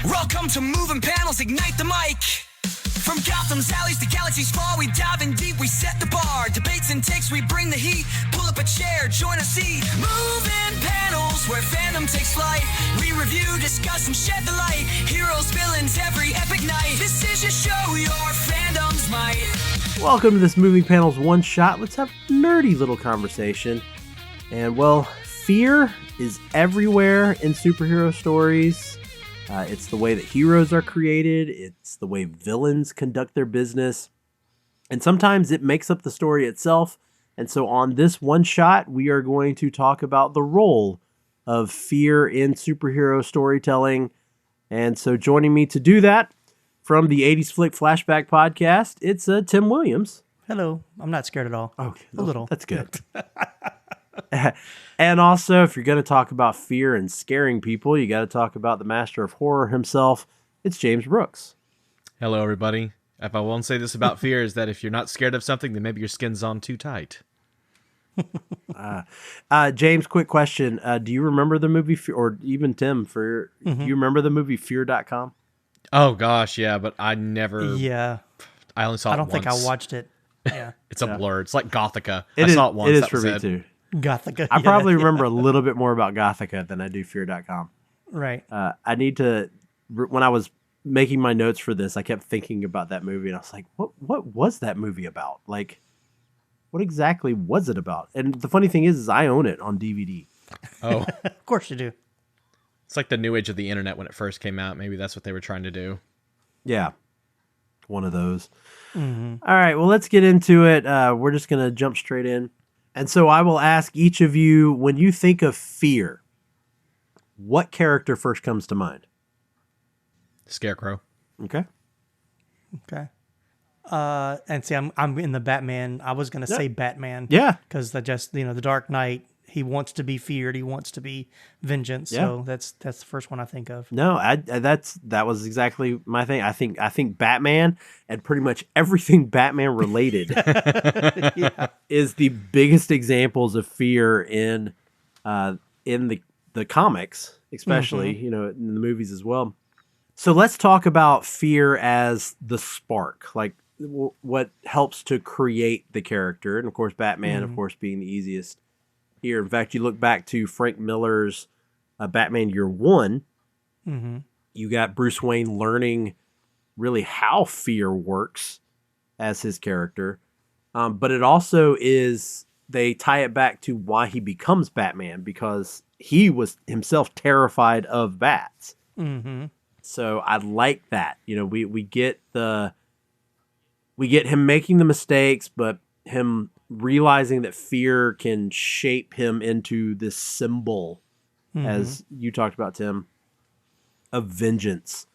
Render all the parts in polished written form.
Welcome to Moving Panels, Ignite the Mic. From Gotham's alleys to galaxy's far, we dive in deep, we set the bar. Debates and takes, we bring the heat. Pull up a chair, join a seat. Moving Panels, where fandom takes flight. We review, discuss, and shed the light. Heroes, villains, every epic night. This is your show, your fandom's might. Welcome to this Moving Panels One Shot. Let's have a nerdy little conversation. And, well, fear is everywhere in superhero stories. It's the way that heroes are created. It's the way villains conduct their business. And sometimes it makes up the story itself. And so on this one shot, we are going to talk about the role of fear in superhero storytelling. And so joining me to do that from the 80s Flick Flashback Podcast, it's Tim Williams. Hello. I'm not scared at all. Okay. A little. That's good. And also, if you're going to talk about fear and scaring people, you got to talk about the master of horror himself. It's James Brooks. Hello, everybody. If I won't say this about fear, is that if you're not scared of something, then maybe your skin's on too tight. James, quick question. Do you remember the movie, or even Tim, do you remember the movie Fear.com? Oh, gosh, yeah, but I never... Yeah. I only saw it once. I don't think I watched it. Yeah. It's a blur. It's like Gothica. I saw it once. It is that for was me, it. too. Gothica. I probably remember a little bit more about Gothica than I do Fear.com. Right. I need to... When I was making my notes for this, I kept thinking about that movie, and I was like, what was that movie about? Like, what exactly was it about? And the funny thing is I own it on DVD. Oh. Of course you do. It's like the new age of the internet when it first came out. Maybe that's what they were trying to do. Yeah. One of those. Mm-hmm. All right, well, let's get into it. We're just going to jump straight in. And so I will ask each of you, when you think of fear, what character first comes to mind? Scarecrow. Okay. Okay. And see, I'm in the Batman. I was going to say Batman. Yeah. Because the Dark Knight, he wants to be feared. He wants to be vengeance. Yeah. So that's the first one I think of. No, that was exactly my thing. I think Batman and pretty much everything Batman related is the biggest examples of fear in the comics, especially, in the movies as well. So let's talk about fear as the spark, like what helps to create the character. And of course, Batman, of course, being the easiest here. In fact, you look back to Frank Miller's Batman Year One, you got Bruce Wayne learning really how fear works as his character. But it also they tie it back to why he becomes Batman, because he was himself terrified of bats. Mm-hmm. So I like that. We get him making the mistakes, but him realizing that fear can shape him into this symbol, as you talked about, Tim, of vengeance,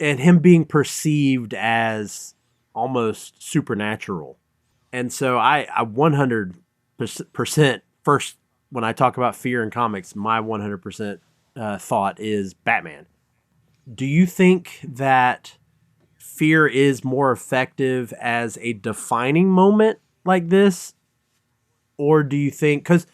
and him being perceived as almost supernatural. And so I 100% first, when I talk about fear in comics, my 100% thought is Batman. Do you think that fear is more effective as a defining moment like this? Or do you think, because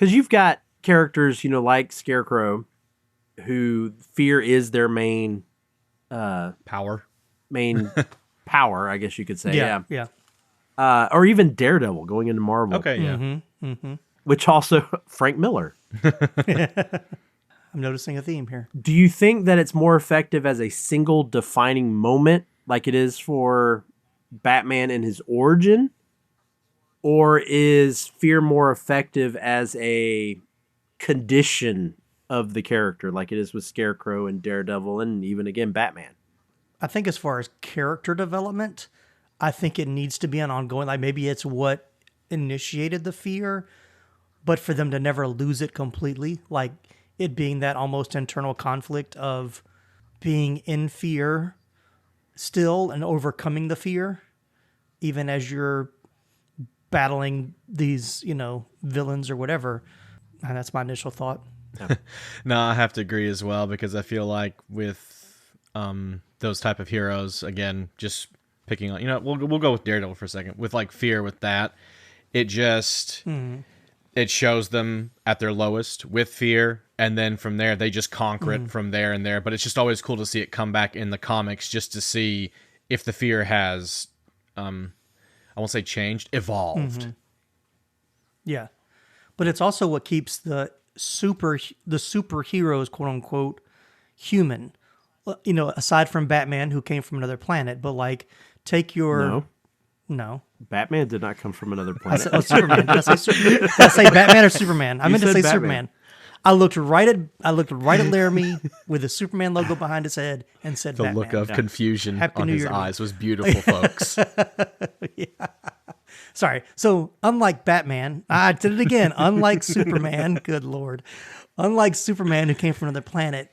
you've got characters, like Scarecrow, who fear is their main Power. Main power, I guess you could say. Yeah. Or even Daredevil going into Marvel. Okay, yeah. Mm-hmm. Mm-hmm. Which also Frank Miller. I'm noticing a theme here. Do you think that it's more effective as a single defining moment, like it is for Batman in his origin? Or is fear more effective as a condition of the character, like it is with Scarecrow and Daredevil and even, again, Batman? I think as far as character development, I think it needs to be an ongoing, like maybe it's what initiated the fear, but for them to never lose it completely, like it being that almost internal conflict of being in fear still and overcoming the fear, even as you're battling these, villains or whatever. And that's my initial thought. No, I have to agree as well, because I feel like with those type of heroes, again, just picking on, we'll go with Daredevil for a second. With like fear with that, it just it shows them at their lowest with fear, and then from there they just conquer it from there and there. But it's just always cool to see it come back in the comics, just to see if the fear has, I won't say changed, evolved. Yeah. But it's also what keeps the superheroes, quote unquote, human. You know, aside from Batman, who came from another planet, but like, take your no. Batman did not come from another planet. Superman. Did I say Batman or Superman? I meant to say said Superman. I looked right at Laramy with the Superman logo behind his head and said The Batman. look of confusion Happy on New his Year to me. eyes was beautiful, folks. Sorry. So unlike Batman, I did it again. Unlike Superman, good Lord. Unlike Superman, who came from another planet,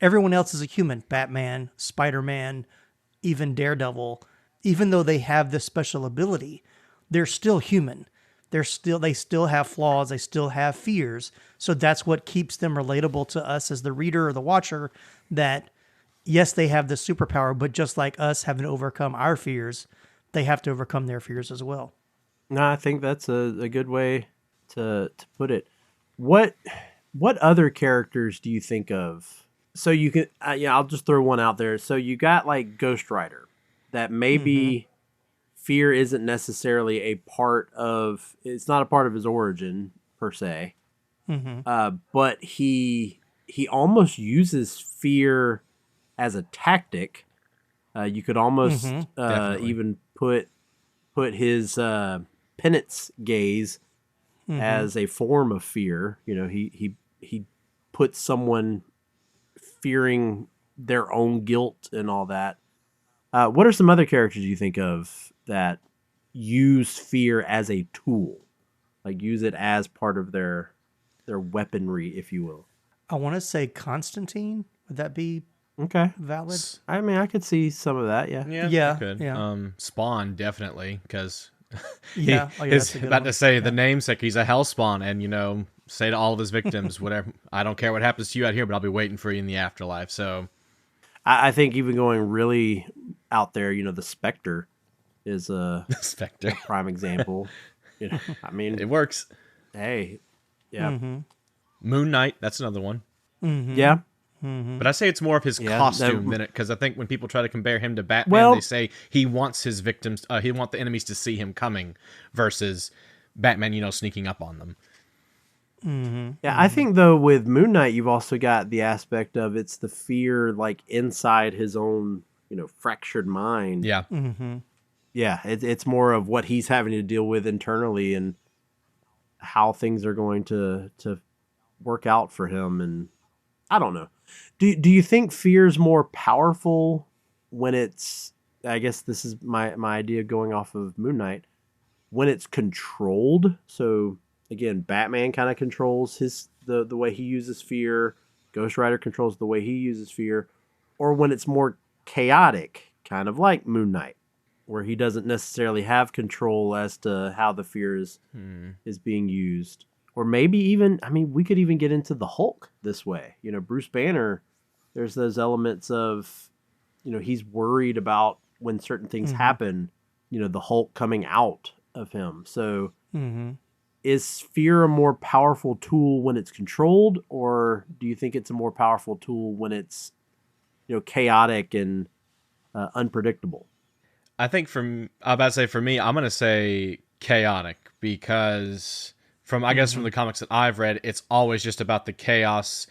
everyone else is a human. Batman, Spider-Man, even Daredevil. Even though they have this special ability, they're still human. They still have flaws. They still have fears. So that's what keeps them relatable to us as the reader or the watcher, that yes, they have the superpower, but just like us having to overcome our fears, they have to overcome their fears as well. No, I think that's a good way to put it. What other characters do you think of? So you can, I'll just throw one out there. So you got like Ghost Rider, that maybe fear isn't necessarily it's not a part of his origin per se, but he almost uses fear as a tactic. You could almost even put his penance gaze as a form of fear. You know, he puts someone fearing their own guilt and all that. What are some other characters you think of that use fear as a tool, like use it as part of their weaponry, if you will? I want to say Constantine. Would that be Okay, valid? I mean, I could see some of that. Yeah. Yeah, I could. yeah. Spawn, definitely, because Yeah. Oh, yeah, that's he's a good about one. to say the namesake. He's a hellspawn, and say to all of his victims, whatever. I don't care what happens to you out here, but I'll be waiting for you in the afterlife. So I think even going really out there, the Spectre is a Spectre, prime example. I mean, it works. hey, yeah, Moon Knight, that's another one. yeah. But I say it's more of his Yeah, costume that- than it, because I think when people try to compare him to Batman, Well- they say he wants his victims, he wants the enemies to see him coming, versus Batman, sneaking up on them. Yeah, I think though with Moon Knight, you've also got the aspect of it's the fear like inside his own, fractured mind. Yeah, Yeah, it's more of what he's having to deal with internally and how things are going to work out for him. And I don't know. Do you think fear's more powerful when it's? I guess this is my idea going off of Moon Knight, when it's controlled. So again, Batman kind of controls the way he uses fear. Ghost Rider controls the way he uses fear, or when it's more chaotic, kind of like Moon Knight, where he doesn't necessarily have control as to how the fear is being used. Or maybe even, I mean, we could even get into the Hulk this way. Bruce Banner, there's those elements of, he's worried about when certain things happen, the Hulk coming out of him. So is fear a more powerful tool when it's controlled, or do you think it's a more powerful tool when it's, chaotic and unpredictable? I think for me, I'm going to say chaotic, because I guess from the comics that I've read, it's always just about the chaos.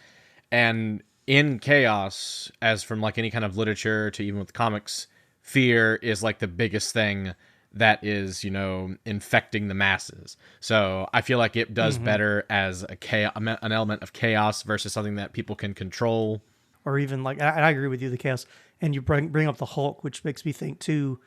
And in chaos, as from like any kind of literature to even with comics, fear is like the biggest thing that is, infecting the masses. So I feel like it does better as an element of chaos versus something that people can control. Or even like, I agree with you, the chaos. And you bring up the Hulk, which makes me think too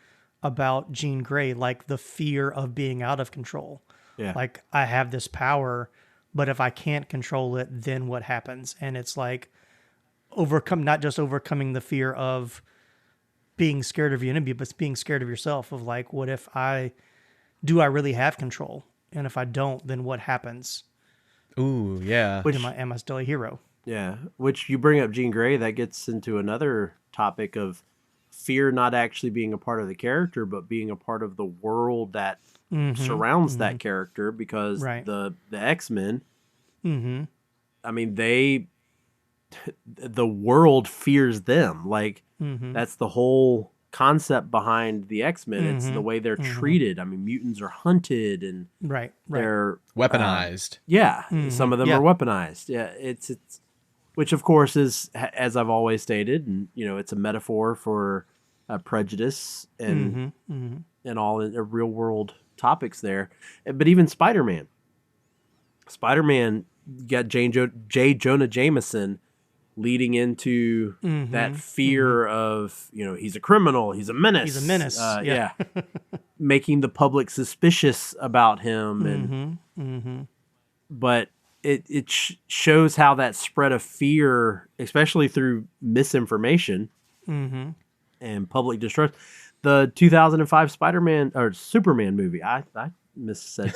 about Jean Grey, like the fear of being out of control. Yeah. Like, I have this power, but if I can't control it, then what happens? And it's like not just overcoming the fear of being scared of your enemy, but being scared of yourself, of like, what if I really have control? And if I don't, then what happens? Ooh, yeah. Am I still a hero? Yeah, which you bring up Jean Grey, that gets into another topic of fear not actually being a part of the character, but being a part of the world that surrounds that character because Right. the X-Men, I mean, the world fears them. Like that's the whole concept behind the X-Men. It's the way they're treated. I mean, mutants are hunted and Right. they're Weaponized. some of them Yeah. are weaponized. Yeah, it's which of course is, as I've always stated, and it's a metaphor for prejudice and all the real world topics there. But even Spider-Man got J. Jonah Jameson leading into that fear of, he's a criminal, he's a menace. He's a menace. Yeah. Making the public suspicious about him. But it shows how that spread of fear, especially through misinformation and public distrust. The 2005 Spider-Man or Superman movie, I missaid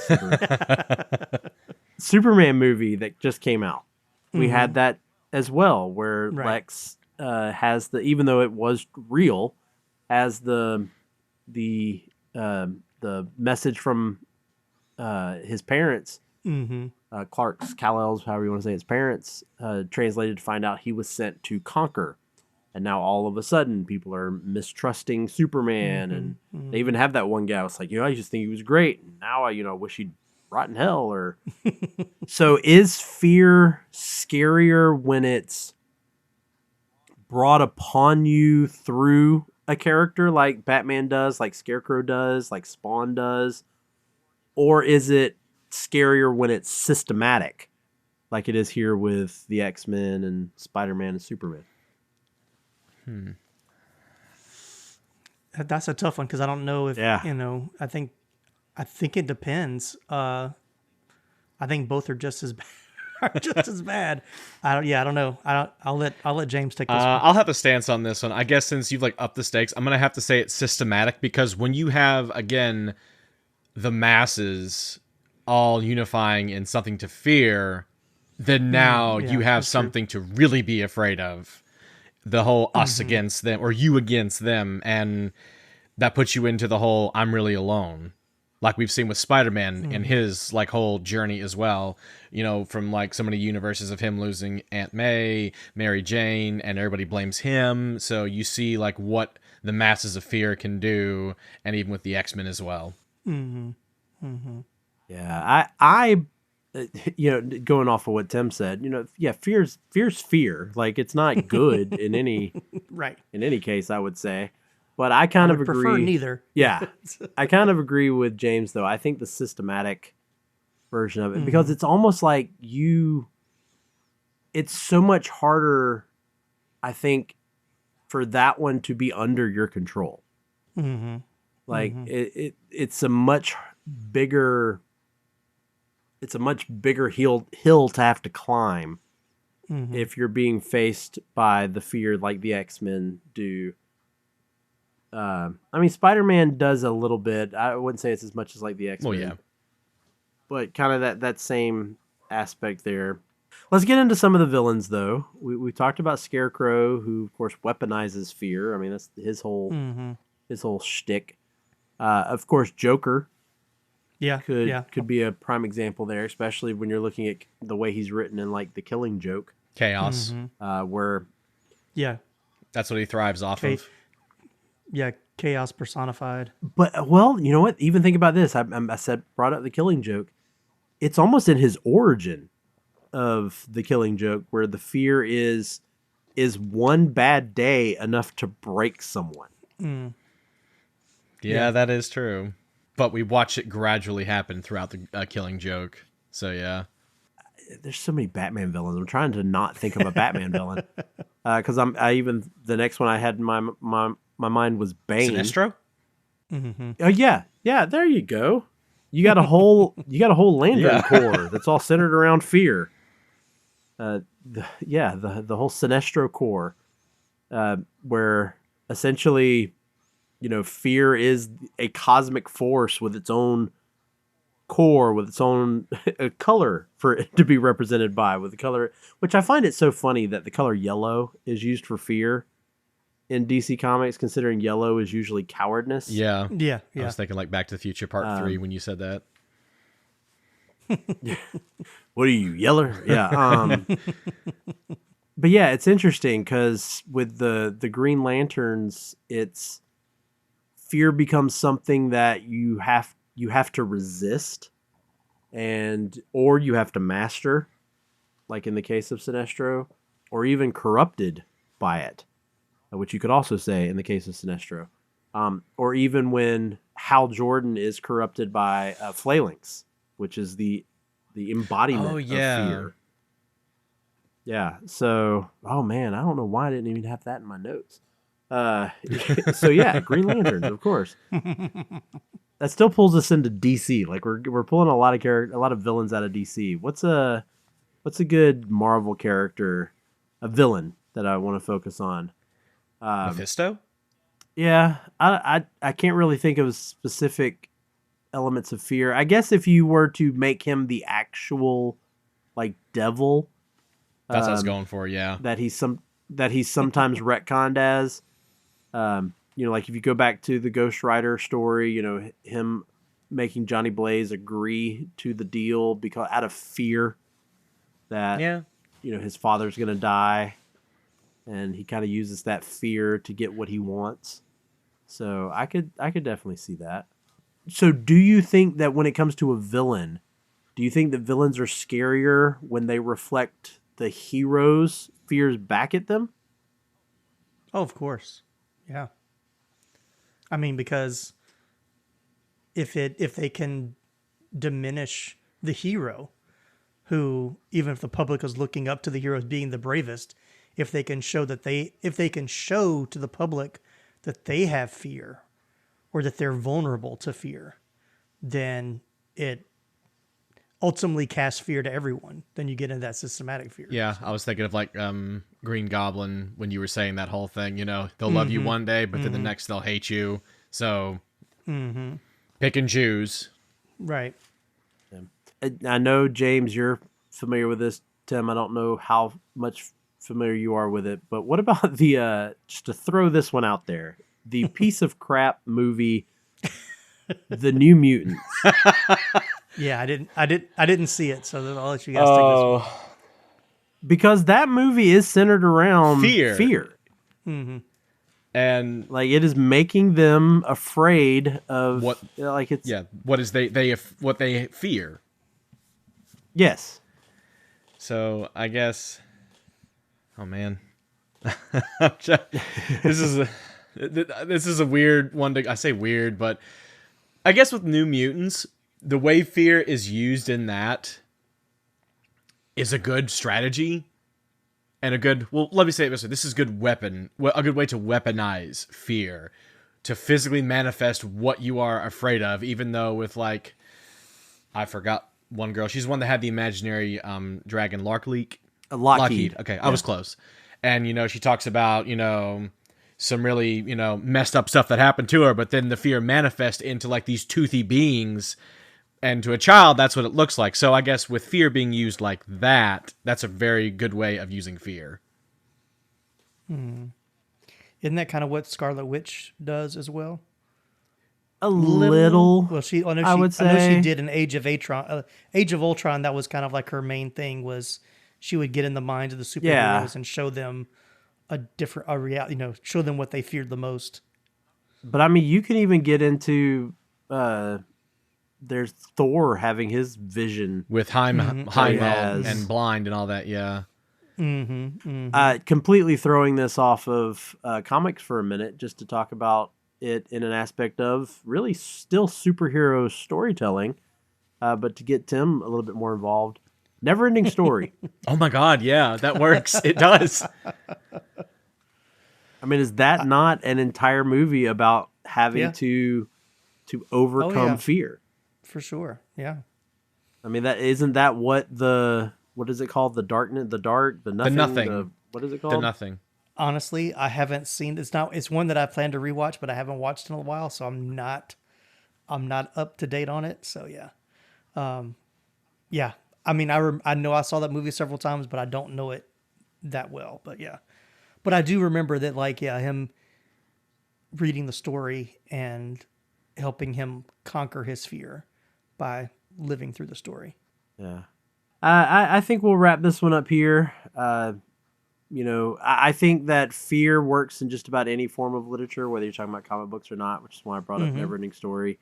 Superman movie that just came out. We had that as well, where Lex has even though it was real, has the message from his parents, Clark's, Kal-El's, however you want to say his parents, translated to find out he was sent to conquer. And now all of a sudden people are mistrusting Superman, and they even have that one guy was like, I used to think he was great. And now I wish he'd rot in hell. Or so is fear scarier when it's brought upon you through a character like Batman does, like Scarecrow does, like Spawn does? Or is it scarier when it's systematic, like it is here with the X-Men and Spider-Man and Superman? That's a tough one because I don't know if Yeah. I think it depends. I think both are just as bad. I don't know. I'll let James take this one. I'll have a stance on this one. I guess since you've upped the stakes, I'm gonna have to say it's systematic, because when you have, again, the masses all unifying in something to fear, then now you have something to really be afraid of. The whole us against them, or you against them, and that puts you into the whole I'm really alone. Like we've seen with Spider-Man in his whole journey as well, from so many universes of him losing Aunt May, Mary Jane, and everybody blames him. So you see what the masses of fear can do, and even with the X-Men as well. Yeah, I going off of what Tim said, fear's fear. Like it's not good in any Right. in any case, I would say. But I kind of would agree. prefer neither. Yeah, I kind of agree with James though. I think the systematic version of it, because it's almost like it's so much harder, I think, for that one to be under your control. It's a much bigger hill to have to climb if you're being faced by the fear like the X-Men do. I mean, Spider-Man does a little bit. I wouldn't say it's as much as like the X-Men. Well, yeah. But kind of that same aspect there. Let's get into some of the villains, though. We talked about Scarecrow, who, of course, weaponizes fear. I mean, that's his whole shtick. Of course, Joker could be a prime example there, especially when you're looking at the way he's written in The Killing Joke. Chaos. Where That's what he thrives off of. Yeah, chaos personified. But, well, you know what? Even think about this. I brought up The Killing Joke. It's almost in his origin of The Killing Joke, where the fear is one bad day enough to break someone. Yeah, that is true. But we watch it gradually happen throughout the Killing Joke. So, yeah. There's so many Batman villains. I'm trying to not think of a Batman villain. Because the next one I had in my mind was Bane. Sinestro? Oh yeah, there you go. You got a whole Lantern Corps that's all centered around fear. The whole Sinestro Corps, where essentially, fear is a cosmic force with its own core, with its own color for it to be represented by, with the color, which I find it so funny that the color yellow is used for fear in DC Comics, considering yellow is usually cowardness. Yeah. Yeah, I yeah. was thinking like Back to the Future Part 3 when you said that. What are you, yeller? Yeah. But yeah, it's interesting because with the Green Lanterns, it's fear becomes something that you have to resist, or you have to master, like in the case of Sinestro, or even corrupted by it, which you could also say in the case of Sinestro, or even when Hal Jordan is corrupted by Phalanx, which is the embodiment of fear. Yeah. So, oh man, I don't know why I didn't even have that in my notes. So yeah, Green Lanterns, of course. That still pulls us into DC. Like we're pulling a lot of villains out of DC. What's a good Marvel character, a villain that I want to focus on? Mephisto? Yeah, I can't really think of specific elements of fear. I guess if you were to make him the actual like devil, That's what I was going for, yeah. that he's sometimes retconned as. Like if you go back to the Ghost Rider story, him making Johnny Blaze agree to the deal because out of fear that his father's gonna die, and he kind of uses that fear to get what he wants. So I could definitely see that. So do you think that when it comes to a villain, do you think that villains are scarier when they reflect the hero's fears back at them? Oh, of course. Yeah. I mean, because if they can diminish the hero, who, even if the public is looking up to the hero as being the bravest, if they can show to the public that they have fear or that they're vulnerable to fear, then it ultimately casts fear to everyone. Then you get into that systematic fear. Yeah, I was thinking of like Green Goblin when you were saying that whole thing. They'll love you one day, but then the next they'll hate you. So pick and choose. Right. I know, James, you're familiar with this. Tim, I don't know how much familiar you are with it, but what about the just to throw this one out there, the piece of crap movie, The New Mutants? Yeah, I didn't see it, so I'll let you guys take this one. Because that movie is centered around fear. Mm-hmm. And like it is making them afraid of what what they fear. Yes. So I guess, oh man, this is a weird one I say weird, but I guess with New Mutants, the way fear is used in that is a good strategy and let me say it this way. This is a good way to weaponize fear, to physically manifest what you are afraid of, even though with like, I forgot one girl. She's the one that had the imaginary dragon, Lockheed. Okay, I was close. And, she talks about, some really, messed up stuff that happened to her, but then the fear manifests into like these toothy beings. And to a child, that's what it looks like. So I guess with fear being used like that, that's a very good way of using fear. Isn't that kind of what Scarlet Witch does as well? A little. Well, I know she did in Age of Ultron. That was kind of like her main thing, was she would get in the minds of the superheroes and show them a reality, show them what they feared the most. But I mean, you can even get into there's Thor having his vision with Heimdall and blind and all that. Yeah. Completely throwing this off of comics for a minute, just to talk about it in an aspect of really still superhero storytelling, but to get Tim a little bit more involved. Never-ending Story. Oh my God, yeah, that works. It does. I mean, is that not an entire movie about having to overcome fear? For sure, yeah. I mean, isn't that what is it called? The darkness, the dark, the nothing. What is it called? The Nothing. Honestly, I haven't seen it's one that I plan to rewatch, but I haven't watched in a while, so I'm not up to date on it. So yeah. Yeah. I mean, I know I saw that movie several times, but I don't know it that well, but yeah. But I do remember that, like, yeah, reading the story and helping him conquer his fear by living through the story. Yeah. I think we'll wrap this one up here. I think that fear works in just about any form of literature, whether you're talking about comic books or not, which is why I brought up Neverending Story.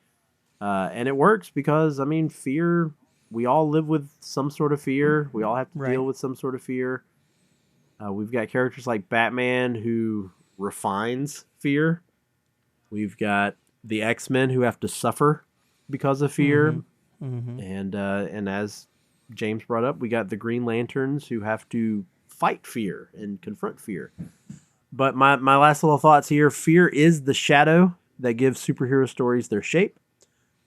And it works because, fear, we all live with some sort of fear. We all have to deal with some sort of fear. We've got characters like Batman who refines fear. We've got the X-Men who have to suffer because of fear. And as James brought up, we got the Green Lanterns who have to fight fear and confront fear. But my last little thoughts here, fear is the shadow that gives superhero stories their shape.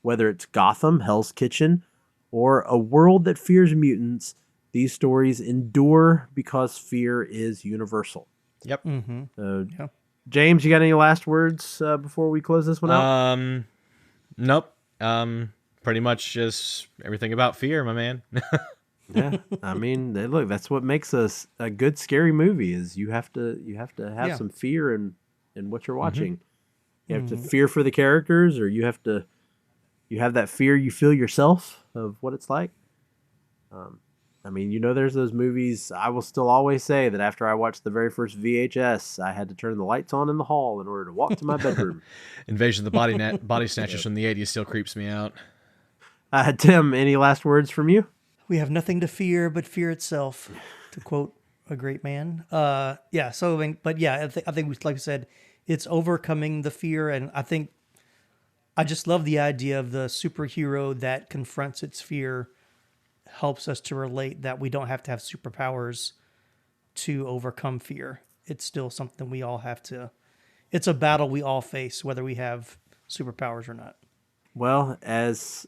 Whether it's Gotham, Hell's Kitchen, or a world that fears mutants, these stories endure because fear is universal. Yep. So, James, you got any last words before we close this one out? Nope. Pretty much just everything about fear, my man. Yeah, look, that's what makes us a good scary movie. Is you have to have some fear in what you're watching. You have to fear for the characters, or you have that fear you feel yourself of what it's like. There's those movies. I will still always say that after I watched the very first VHS, I had to turn the lights on in the hall in order to walk to my bedroom. Invasion of the Body Snatchers from the 80s still creeps me out. Tim, any last words from you? We have nothing to fear but fear itself, to quote a great man. I think like I said, it's overcoming the fear, and I just love the idea of the superhero that confronts its fear, helps us to relate that we don't have to have superpowers to overcome fear. It's still something we all have to. It's a battle we all face, whether we have superpowers or not. Well, as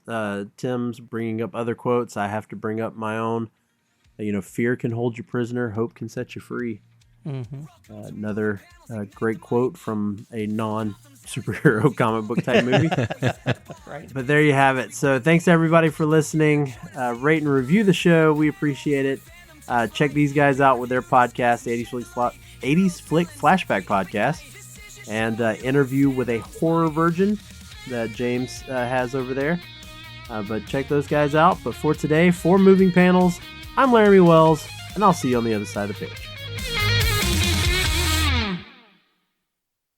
Tim's bringing up other quotes, I have to bring up my own. Fear can hold you prisoner, hope can set you free. Another great quote from a non-superhero comic book type movie. Right. But there you have it. So thanks everybody for listening. Rate and review the show. We appreciate it. Check these guys out with their podcast, 80s Flick Flashback Podcast, and interview with a horror virgin that James has over there. But check those guys out. But for today, for Moving Panels, I'm Laramy Wells, and I'll see you on the other side of the page.